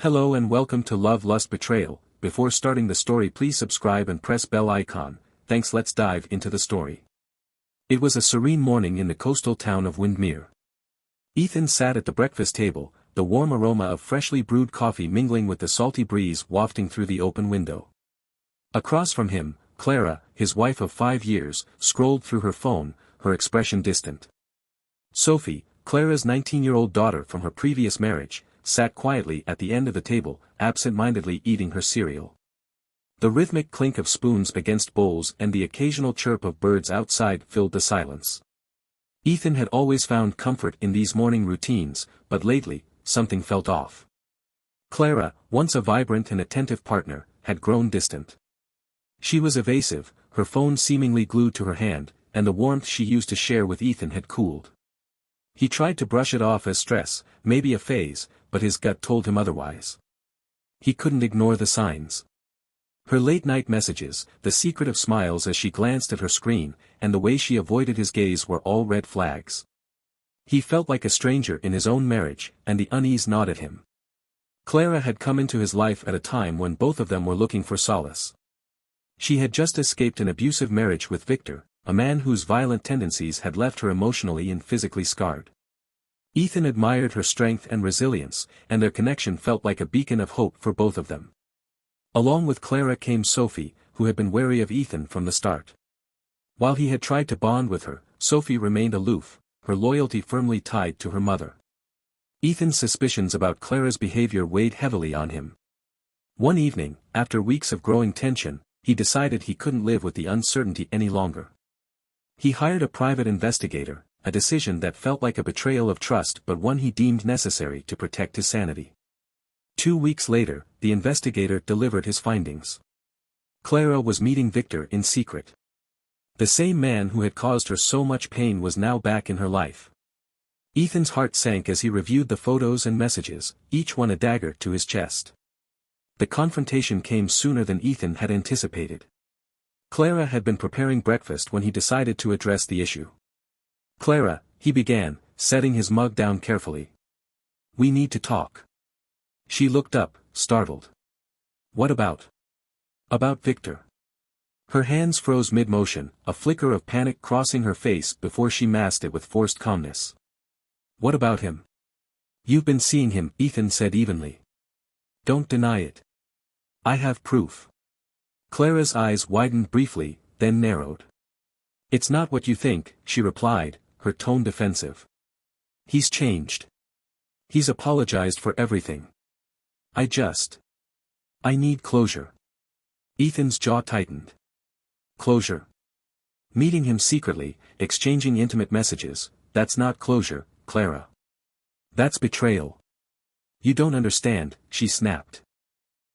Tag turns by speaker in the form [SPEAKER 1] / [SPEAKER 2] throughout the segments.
[SPEAKER 1] Hello and welcome to Love Lust Betrayal. Before starting the story, please subscribe and press bell icon. Thanks. Let's dive into the story. It was a serene morning in the coastal town of Windermere. Ethan sat at the breakfast table, the warm aroma of freshly brewed coffee mingling with the salty breeze wafting through the open window. Across from him, Clara, his wife of 5 years, scrolled through her phone, her expression distant. Sophie, Clara's 19-year-old daughter from her previous marriage, sat quietly at the end of the table, absent-mindedly eating her cereal. The rhythmic clink of spoons against bowls and the occasional chirp of birds outside filled the silence. Ethan had always found comfort in these morning routines, but lately, something felt off. Clara, once a vibrant and attentive partner, had grown distant. She was evasive, her phone seemingly glued to her hand, and the warmth she used to share with Ethan had cooled. He tried to brush it off as stress, maybe a phase, but his gut told him otherwise. He couldn't ignore the signs. Her late-night messages, the secret of smiles as she glanced at her screen, and the way she avoided his gaze were all red flags. He felt like a stranger in his own marriage, and the unease gnawed at him. Clara had come into his life at a time when both of them were looking for solace. She had just escaped an abusive marriage with Victor, a man whose violent tendencies had left her emotionally and physically scarred. Ethan admired her strength and resilience, and their connection felt like a beacon of hope for both of them. Along with Clara came Sophie, who had been wary of Ethan from the start. While he had tried to bond with her, Sophie remained aloof, her loyalty firmly tied to her mother. Ethan's suspicions about Clara's behavior weighed heavily on him. One evening, after weeks of growing tension, he decided he couldn't live with the uncertainty any longer. He hired a private investigator, a decision that felt like a betrayal of trust but one he deemed necessary to protect his sanity. 2 weeks later, the investigator delivered his findings. Clara was meeting Victor in secret. The same man who had caused her so much pain was now back in her life. Ethan's heart sank as he reviewed the photos and messages, each one a dagger to his chest. The confrontation came sooner than Ethan had anticipated. Clara had been preparing breakfast when he decided to address the issue. "Clara," he began, setting his mug down carefully. "We need to talk." She looked up, startled. "What about?" "About Victor." Her hands froze mid-motion, a flicker of panic crossing her face before she masked it with forced calmness. "What about him?" "You've been seeing him," Ethan said evenly. "Don't deny it." "I have proof." Clara's eyes widened briefly, then narrowed. "It's not what you think," she replied, her tone defensive. "He's changed. He's apologized for everything. I need closure." Ethan's jaw tightened. "Closure? Meeting him secretly, exchanging intimate messages, that's not closure, Clara. That's betrayal." "You don't understand," she snapped.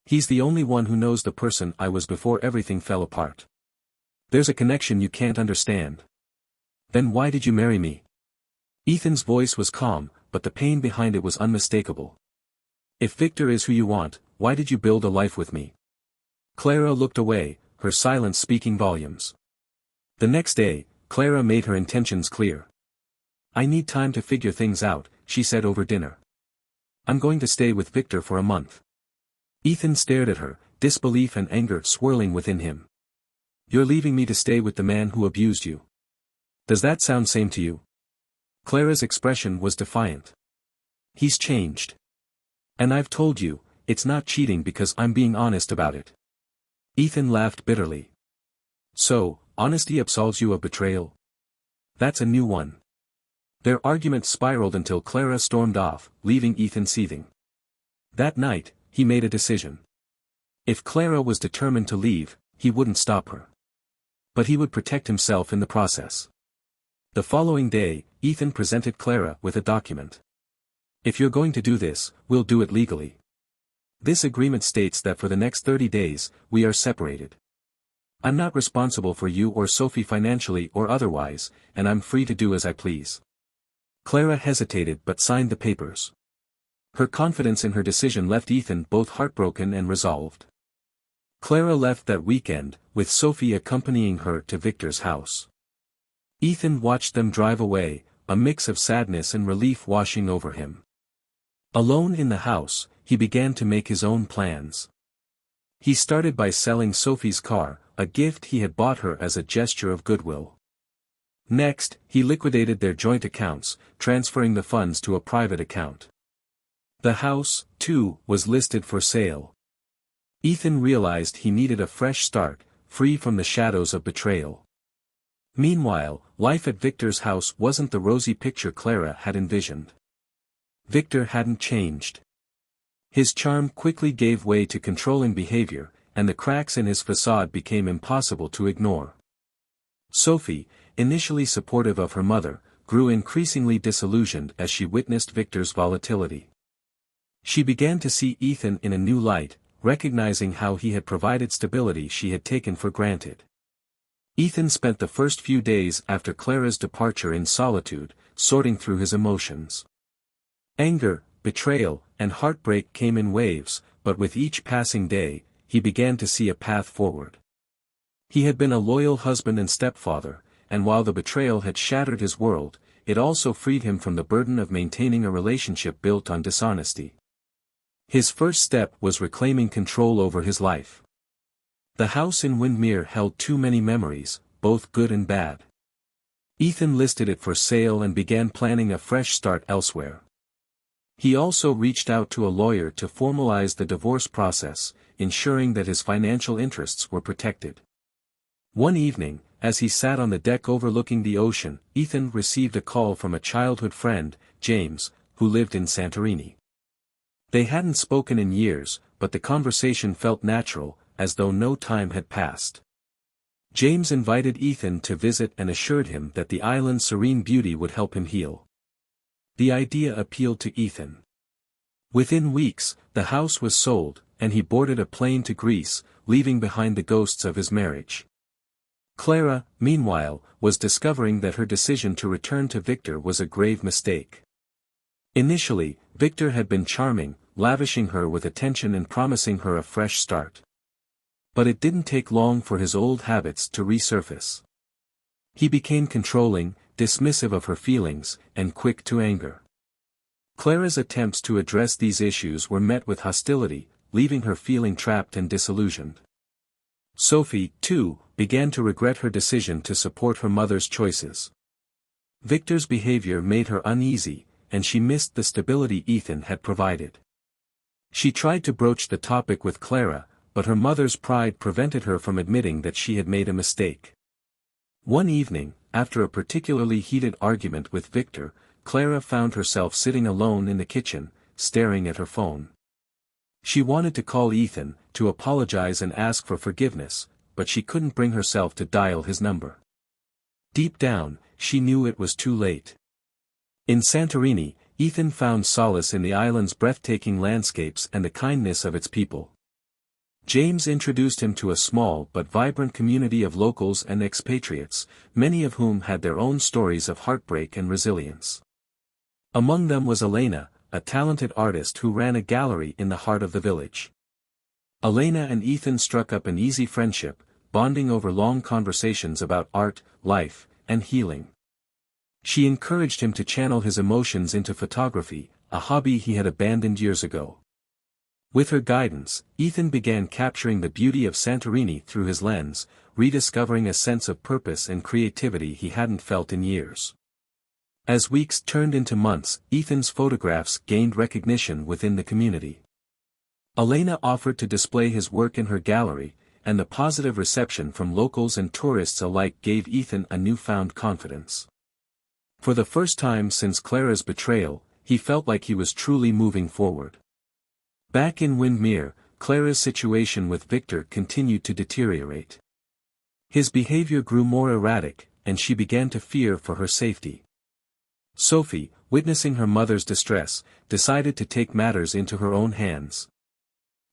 [SPEAKER 1] "He's the only one who knows the person I was before everything fell apart. There's a connection you can't understand." "Then why did you marry me?" Ethan's voice was calm, but the pain behind it was unmistakable. "If Victor is who you want, why did you build a life with me?" Clara looked away, her silence speaking volumes. The next day, Clara made her intentions clear. "I need time to figure things out," she said over dinner. "I'm going to stay with Victor for a month." Ethan stared at her, disbelief and anger swirling within him. "You're leaving me to stay with the man who abused you? Does that sound same to you?" Clara's expression was defiant. "He's changed. And I've told you, it's not cheating because I'm being honest about it." Ethan laughed bitterly. "So, honesty absolves you of betrayal? That's a new one." Their argument spiraled until Clara stormed off, leaving Ethan seething. That night, he made a decision. If Clara was determined to leave, he wouldn't stop her. But he would protect himself in the process. The following day, Ethan presented Clara with a document. "If you're going to do this, we'll do it legally. This agreement states that for the next 30 days, we are separated. I'm not responsible for you or Sophie financially or otherwise, and I'm free to do as I please." Clara hesitated but signed the papers. Her confidence in her decision left Ethan both heartbroken and resolved. Clara left that weekend, with Sophie accompanying her to Victor's house. Ethan watched them drive away, a mix of sadness and relief washing over him. Alone in the house, he began to make his own plans. He started by selling Sophie's car, a gift he had bought her as a gesture of goodwill. Next, he liquidated their joint accounts, transferring the funds to a private account. The house, too, was listed for sale. Ethan realized he needed a fresh start, free from the shadows of betrayal. Meanwhile, life at Victor's house wasn't the rosy picture Clara had envisioned. Victor hadn't changed. His charm quickly gave way to controlling behavior, and the cracks in his facade became impossible to ignore. Sophie, initially supportive of her mother, grew increasingly disillusioned as she witnessed Victor's volatility. She began to see Ethan in a new light, recognizing how he had provided stability she had taken for granted. Ethan spent the first few days after Clara's departure in solitude, sorting through his emotions. Anger, betrayal, and heartbreak came in waves, but with each passing day, he began to see a path forward. He had been a loyal husband and stepfather, and while the betrayal had shattered his world, it also freed him from the burden of maintaining a relationship built on dishonesty. His first step was reclaiming control over his life. The house in Windermere held too many memories, both good and bad. Ethan listed it for sale and began planning a fresh start elsewhere. He also reached out to a lawyer to formalize the divorce process, ensuring that his financial interests were protected. One evening, as he sat on the deck overlooking the ocean, Ethan received a call from a childhood friend, James, who lived in Santorini. They hadn't spoken in years, but the conversation felt natural, as though no time had passed. James invited Ethan to visit and assured him that the island's serene beauty would help him heal. The idea appealed to Ethan. Within weeks, the house was sold, and he boarded a plane to Greece, leaving behind the ghosts of his marriage. Clara, meanwhile, was discovering that her decision to return to Victor was a grave mistake. Initially, Victor had been charming, lavishing her with attention and promising her a fresh start. But it didn't take long for his old habits to resurface. He became controlling, dismissive of her feelings, and quick to anger. Clara's attempts to address these issues were met with hostility, leaving her feeling trapped and disillusioned. Sophie, too, began to regret her decision to support her mother's choices. Victor's behavior made her uneasy, and she missed the stability Ethan had provided. She tried to broach the topic with Clara, but her mother's pride prevented her from admitting that she had made a mistake. One evening, after a particularly heated argument with Victor, Clara found herself sitting alone in the kitchen, staring at her phone. She wanted to call Ethan, to apologize and ask for forgiveness, but she couldn't bring herself to dial his number. Deep down, she knew it was too late. In Santorini, Ethan found solace in the island's breathtaking landscapes and the kindness of its people. James introduced him to a small but vibrant community of locals and expatriates, many of whom had their own stories of heartbreak and resilience. Among them was Elena, a talented artist who ran a gallery in the heart of the village. Elena and Ethan struck up an easy friendship, bonding over long conversations about art, life, and healing. She encouraged him to channel his emotions into photography, a hobby he had abandoned years ago. With her guidance, Ethan began capturing the beauty of Santorini through his lens, rediscovering a sense of purpose and creativity he hadn't felt in years. As weeks turned into months, Ethan's photographs gained recognition within the community. Elena offered to display his work in her gallery, and the positive reception from locals and tourists alike gave Ethan a newfound confidence. For the first time since Clara's betrayal, he felt like he was truly moving forward. Back in Windermere, Clara's situation with Victor continued to deteriorate. His behavior grew more erratic, and she began to fear for her safety. Sophie, witnessing her mother's distress, decided to take matters into her own hands.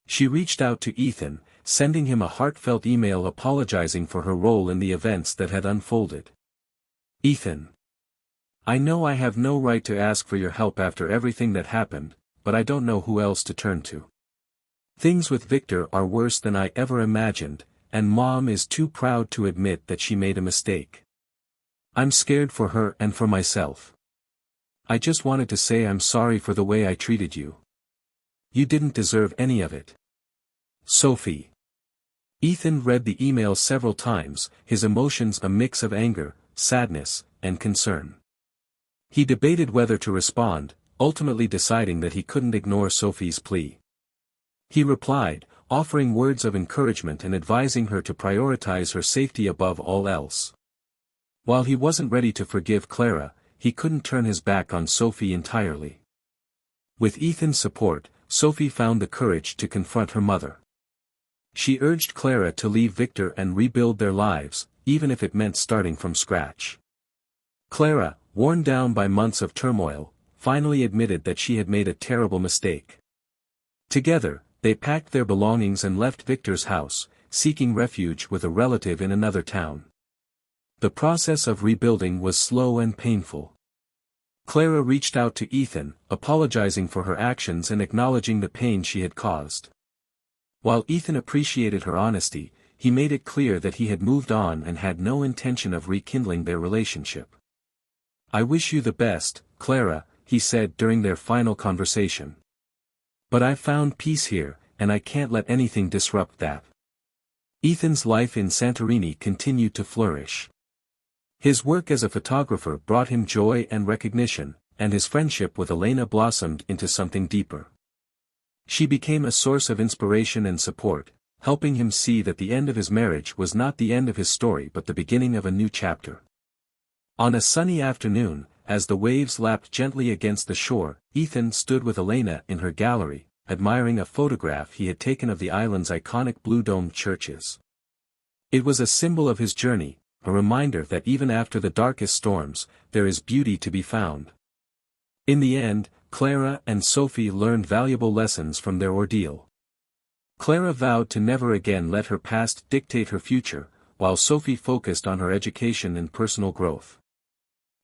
[SPEAKER 1] She reached out to Ethan, sending him a heartfelt email apologizing for her role in the events that had unfolded. Ethan. I know I have no right to ask for your help after everything that happened, but I don't know who else to turn to. Things with Victor are worse than I ever imagined, and Mom is too proud to admit that she made a mistake. I'm scared for her and for myself. I just wanted to say I'm sorry for the way I treated you. You didn't deserve any of it. Sophie. Ethan read the email several times, his emotions a mix of anger, sadness, and concern. He debated whether to respond, ultimately deciding that he couldn't ignore Sophie's plea. He replied, offering words of encouragement and advising her to prioritize her safety above all else. While he wasn't ready to forgive Clara, he couldn't turn his back on Sophie entirely. With Ethan's support, Sophie found the courage to confront her mother. She urged Clara to leave Victor and rebuild their lives, even if it meant starting from scratch. Clara, worn down by months of turmoil, finally admitted that she had made a terrible mistake. Together, they packed their belongings and left Victor's house, seeking refuge with a relative in another town. The process of rebuilding was slow and painful. Clara reached out to Ethan, apologizing for her actions and acknowledging the pain she had caused. While Ethan appreciated her honesty, he made it clear that he had moved on and had no intention of rekindling their relationship. "I wish you the best, Clara," he said during their final conversation. "But I've found peace here, and I can't let anything disrupt that." Ethan's life in Santorini continued to flourish. His work as a photographer brought him joy and recognition, and his friendship with Elena blossomed into something deeper. She became a source of inspiration and support, helping him see that the end of his marriage was not the end of his story but the beginning of a new chapter. On a sunny afternoon, as the waves lapped gently against the shore, Ethan stood with Elena in her gallery, admiring a photograph he had taken of the island's iconic blue-domed churches. It was a symbol of his journey, a reminder that even after the darkest storms, there is beauty to be found. In the end, Clara and Sophie learned valuable lessons from their ordeal. Clara vowed to never again let her past dictate her future, while Sophie focused on her education and personal growth.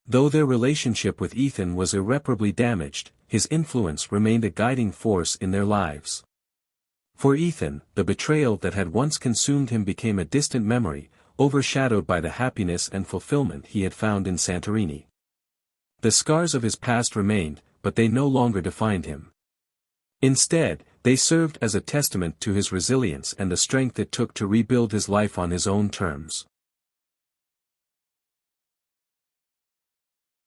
[SPEAKER 1] Though their relationship with Ethan was irreparably damaged, his influence remained a guiding force in their lives. For Ethan, the betrayal that had once consumed him became a distant memory, overshadowed by the happiness and fulfillment he had found in Santorini. The scars of his past remained, but they no longer defined him. Instead, they served as a testament to his resilience and the strength it took to rebuild his life on his own terms.